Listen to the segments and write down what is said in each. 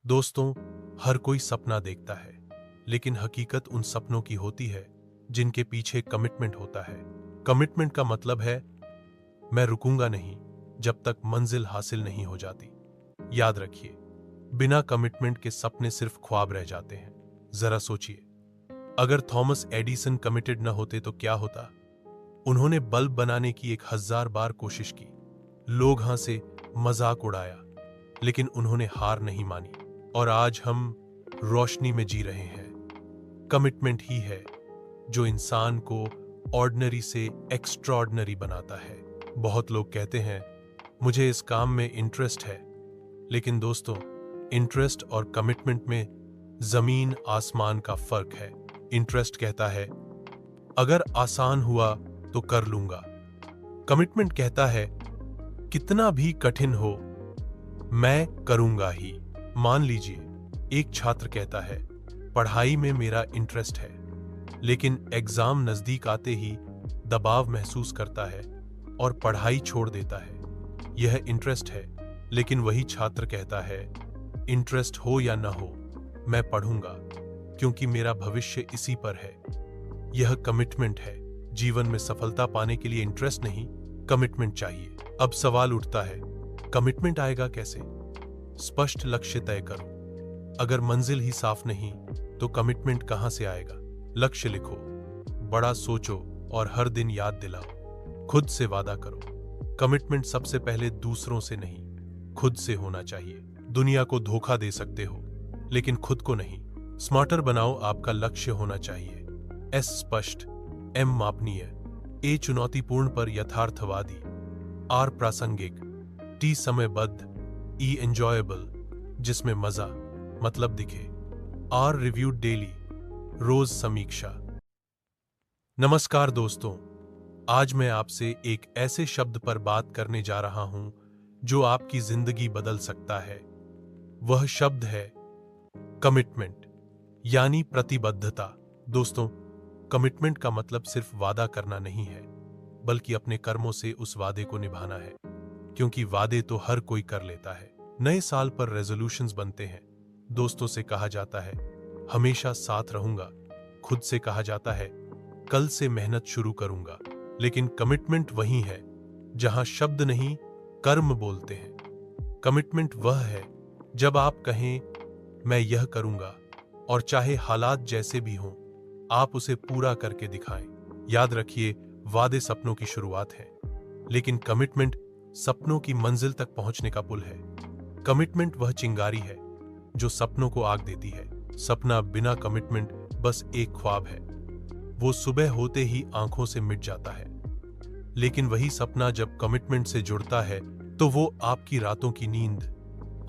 दोस्तों, हर कोई सपना देखता है, लेकिन हकीकत उन सपनों की होती है जिनके पीछे कमिटमेंट होता है। कमिटमेंट का मतलब है मैं रुकूंगा नहीं जब तक मंजिल हासिल नहीं हो जाती। याद रखिए, बिना कमिटमेंट के सपने सिर्फ ख्वाब रह जाते हैं। जरा सोचिए, अगर थॉमस एडिसन कमिटेड न होते तो क्या होता। उन्होंने बल्ब बनाने की 1000 बार कोशिश की, लोग हंसे, मजाक उड़ाया, लेकिन उन्होंने हार नहीं मानी और आज हम रोशनी में जी रहे हैं। कमिटमेंट ही है जो इंसान को ऑर्डिनरी से एक्स्ट्राऑर्डिनरी बनाता है। बहुत लोग कहते हैं मुझे इस काम में इंटरेस्ट है, लेकिन दोस्तों, इंटरेस्ट और कमिटमेंट में जमीन आसमान का फर्क है। इंटरेस्ट कहता है अगर आसान हुआ तो कर लूंगा। कमिटमेंट कहता है कितना भी कठिन हो मैं करूंगा ही। मान लीजिए, एक छात्र कहता है पढ़ाई में मेरा इंटरेस्ट है, लेकिन एग्जाम नजदीक आते ही दबाव महसूस करता है और पढ़ाई छोड़ देता है। यह इंटरेस्ट है, लेकिन वही छात्र कहता है इंटरेस्ट हो या न हो मैं पढ़ूंगा, क्योंकि मेरा भविष्य इसी पर है। यह कमिटमेंट है। जीवन में सफलता पाने के लिए इंटरेस्ट नहीं, कमिटमेंट चाहिए। अब सवाल उठता है, कमिटमेंट आएगा कैसे? स्पष्ट लक्ष्य तय करो। अगर मंजिल ही साफ नहीं तो कमिटमेंट कहां से आएगा? लक्ष्य लिखो, बड़ा सोचो और हर दिन याद दिलाओ। खुद से वादा करो। कमिटमेंट सबसे पहले दूसरों से नहीं, खुद से होना चाहिए। दुनिया को धोखा दे सकते हो, लेकिन खुद को नहीं। स्मार्टर बनाओ। आपका लक्ष्य होना चाहिए एस स्पष्ट, एम मापनीय, ए चुनौतीपूर्ण पर यथार्थवादी, आर प्रासंगिक, टी समयबद्ध, ई एंजॉयबल जिसमें मजा मतलब दिखे, आर रिव्यूड डेली, रोज समीक्षा। नमस्कार दोस्तों, आज मैं आपसे एक ऐसे शब्द पर बात करने जा रहा हूं जो आपकी जिंदगी बदल सकता है। वह शब्द है कमिटमेंट, यानी प्रतिबद्धता। दोस्तों, कमिटमेंट का मतलब सिर्फ वादा करना नहीं है, बल्कि अपने कर्मों से उस वादे को निभाना है। क्योंकि वादे तो हर कोई कर लेता है। नए साल पर रेजोल्यूशंस बनते हैं, दोस्तों से कहा जाता है हमेशा साथ रहूंगा, खुद से कहा जाता है कल से मेहनत शुरू करूंगा। लेकिन कमिटमेंट वही है जहां शब्द नहीं, कर्म बोलते हैं। कमिटमेंट वह है जब आप कहें मैं यह करूंगा, और चाहे हालात जैसे भी हों आप उसे पूरा करके दिखाएं। याद रखिए, वादे सपनों की शुरुआत है, लेकिन कमिटमेंट सपनों की मंजिल तक पहुंचने का पुल है। कमिटमेंट वह चिंगारी है जो सपनों को आग देती है। सपना बिना कमिटमेंट बस एक ख्वाब है, वो सुबह होते ही आंखों से मिट जाता है। लेकिन वही सपना जब कमिटमेंट से जुड़ता है तो वो आपकी रातों की नींद,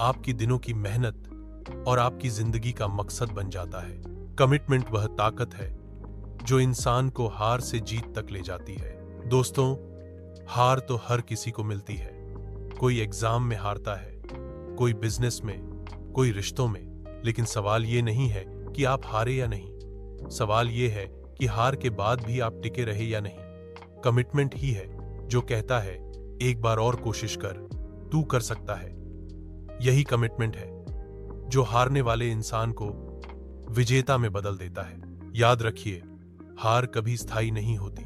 आपकी दिनों की मेहनत और आपकी जिंदगी का मकसद बन जाता है। कमिटमेंट वह ताकत है जो इंसान को हार से जीत तक ले जाती है। दोस्तों, हार तो हर किसी को मिलती है। कोई एग्जाम में हारता है, कोई बिजनेस में, कोई रिश्तों में। लेकिन सवाल ये नहीं है कि आप हारे या नहीं, सवाल ये है कि हार के बाद भी आप टिके रहे या नहीं। कमिटमेंट ही है जो कहता है एक बार और कोशिश कर, तू कर सकता है। यही कमिटमेंट है जो हारने वाले इंसान को विजेता में बदल देता है। याद रखिए, हार कभी स्थायी नहीं होती,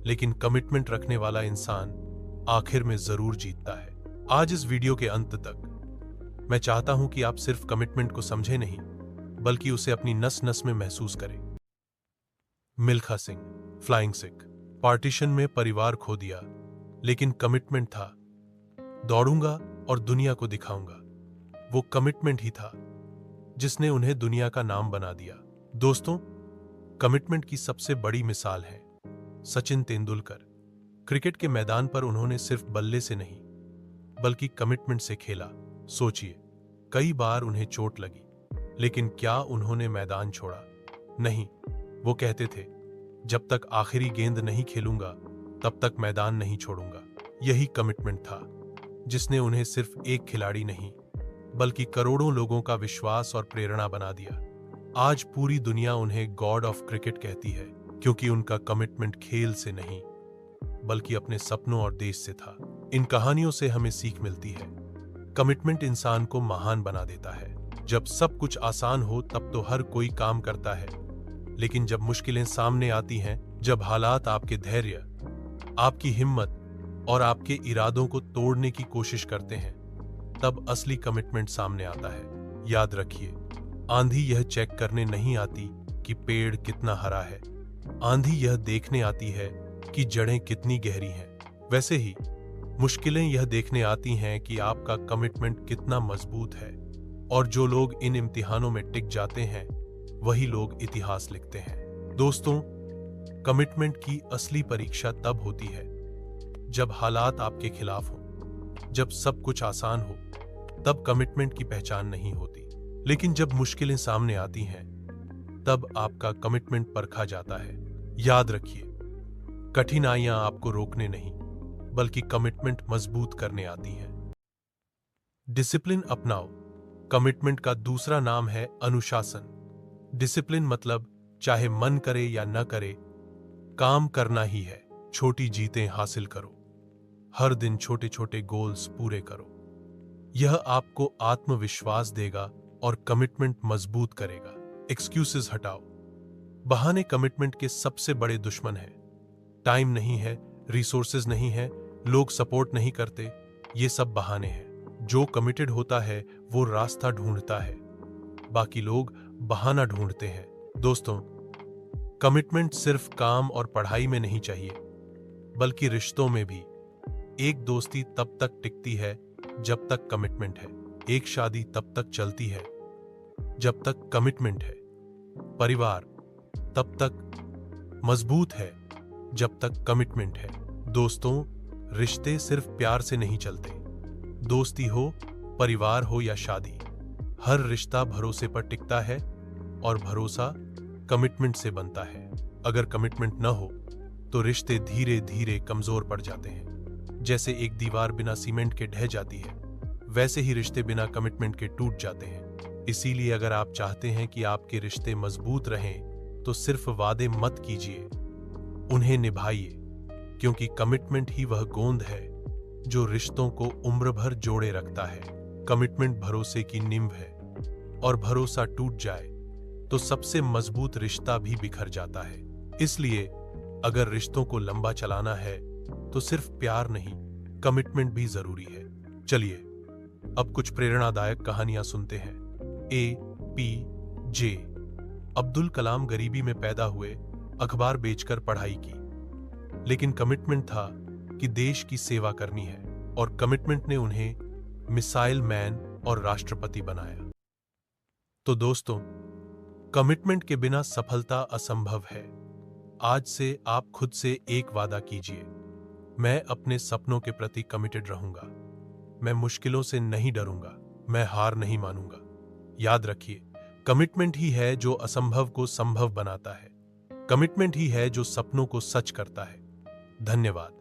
लेकिन कमिटमेंट रखने वाला इंसान आखिर में जरूर जीतता है। आज इस वीडियो के अंत तक मैं चाहता हूं कि आप सिर्फ कमिटमेंट को समझें नहीं, बल्कि उसे अपनी नस नस में महसूस करें। मिल्खा सिंह, फ्लाइंग सिख। पार्टीशन में परिवार खो दिया, लेकिन कमिटमेंट था दौड़ूंगा और दुनिया को दिखाऊंगा। वो कमिटमेंट ही था जिसने उन्हें दुनिया का नाम बना दिया। दोस्तों, कमिटमेंट की सबसे बड़ी मिसाल है सचिन तेंदुलकर। क्रिकेट के मैदान पर उन्होंने सिर्फ बल्ले से नहीं, बल्कि कमिटमेंट से खेला। सोचिए, कई बार उन्हें चोट लगी, लेकिन क्या उन्होंने मैदान छोड़ा? नहीं। वो कहते थे जब तक आखिरी गेंद नहीं खेलूंगा तब तक मैदान नहीं छोड़ूंगा। यही कमिटमेंट था जिसने उन्हें सिर्फ एक खिलाड़ी नहीं, बल्कि करोड़ों लोगों का विश्वास और प्रेरणा बना दिया। आज पूरी दुनिया उन्हें गॉड ऑफ क्रिकेट कहती है, क्योंकि उनका कमिटमेंट खेल से नहीं, बल्कि अपने सपनों और देश से था। इन कहानियों से हमें सीख मिलती है, कमिटमेंट इंसान को महान बना देता है। जब सब कुछ आसान हो तब तो हर कोई काम करता है, लेकिन जब मुश्किलें सामने आती हैं, जब हालात आपके धैर्य, आपकी हिम्मत और आपके इरादों को तोड़ने की कोशिश करते हैं, तब असली कमिटमेंट सामने आता है। याद रखिए, आंधी यह चेक करने नहीं आती कि पेड़ कितना हरा है, आंधी यह देखने आती है कि जड़ें कितनी गहरी हैं। वैसे ही मुश्किलें यह देखने आती हैं कि आपका कमिटमेंट कितना मजबूत है, और जो लोग इन इम्तिहानों में टिक जाते हैं वही लोग इतिहास लिखते हैं। दोस्तों, कमिटमेंट की असली परीक्षा तब होती है जब हालात आपके खिलाफ हो। जब सब कुछ आसान हो तब कमिटमेंट की पहचान नहीं होती, लेकिन जब मुश्किलें सामने आती हैं तब आपका कमिटमेंट परखा जाता है। याद रखिए, कठिनाइयां आपको रोकने नहीं बल्कि कमिटमेंट मजबूत करने आती हैं। डिसिप्लिन अपनाओ। कमिटमेंट का दूसरा नाम है अनुशासन। डिसिप्लिन मतलब चाहे मन करे या न करे, काम करना ही है। छोटी जीतें हासिल करो, हर दिन छोटे छोटे गोल्स पूरे करो। यह आपको आत्मविश्वास देगा और कमिटमेंट मजबूत करेगा। एक्सक्यूजेस हटाओ। बहाने कमिटमेंट के सबसे बड़े दुश्मन हैं। टाइम नहीं है, रिसोर्सेज नहीं है, लोग सपोर्ट नहीं करते, ये सब बहाने हैं। जो कमिटेड होता है वो रास्ता ढूंढता है, बाकी लोग बहाना ढूंढते हैं। दोस्तों, कमिटमेंट सिर्फ काम और पढ़ाई में नहीं चाहिए, बल्कि रिश्तों में भी। एक दोस्ती तब तक टिकती है जब तक कमिटमेंट है। एक शादी तब तक चलती है जब तक कमिटमेंट है। परिवार तब तक मजबूत है जब तक कमिटमेंट है। दोस्तों, रिश्ते सिर्फ प्यार से नहीं चलते। दोस्ती हो, परिवार हो या शादी, हर रिश्ता भरोसे पर टिकता है, और भरोसा कमिटमेंट से बनता है। अगर कमिटमेंट न हो तो रिश्ते धीरे धीरे कमजोर पड़ जाते हैं। जैसे एक दीवार बिना सीमेंट के ढह जाती है, वैसे ही रिश्ते बिना कमिटमेंट के टूट जाते हैं। इसीलिए अगर आप चाहते हैं कि आपके रिश्ते मजबूत रहें तो सिर्फ वादे मत कीजिए, उन्हें निभाइए, क्योंकि कमिटमेंट ही वह गोंद है जो रिश्तों को उम्र भर जोड़े रखता है। कमिटमेंट भरोसे की नींव है, और भरोसा टूट जाए तो सबसे मजबूत रिश्ता भी बिखर जाता है। इसलिए अगर रिश्तों को लंबा चलाना है तो सिर्फ प्यार नहीं, कमिटमेंट भी जरूरी है। चलिए अब कुछ प्रेरणादायक कहानियां सुनते हैं। APJ अब्दुल कलाम गरीबी में पैदा हुए, अखबार बेचकर पढ़ाई की, लेकिन कमिटमेंट था कि देश की सेवा करनी है, और कमिटमेंट ने उन्हें मिसाइल मैन और राष्ट्रपति बनाया। तो दोस्तों, कमिटमेंट के बिना सफलता असंभव है। आज से आप खुद से एक वादा कीजिए, मैं अपने सपनों के प्रति कमिटेड रहूंगा। मैं मुश्किलों से नहीं डरूंगा, मैं हार नहीं मानूंगा। याद रखिए, कमिटमेंट ही है जो असंभव को संभव बनाता है। कमिटमेंट ही है जो सपनों को सच करता है। धन्यवाद।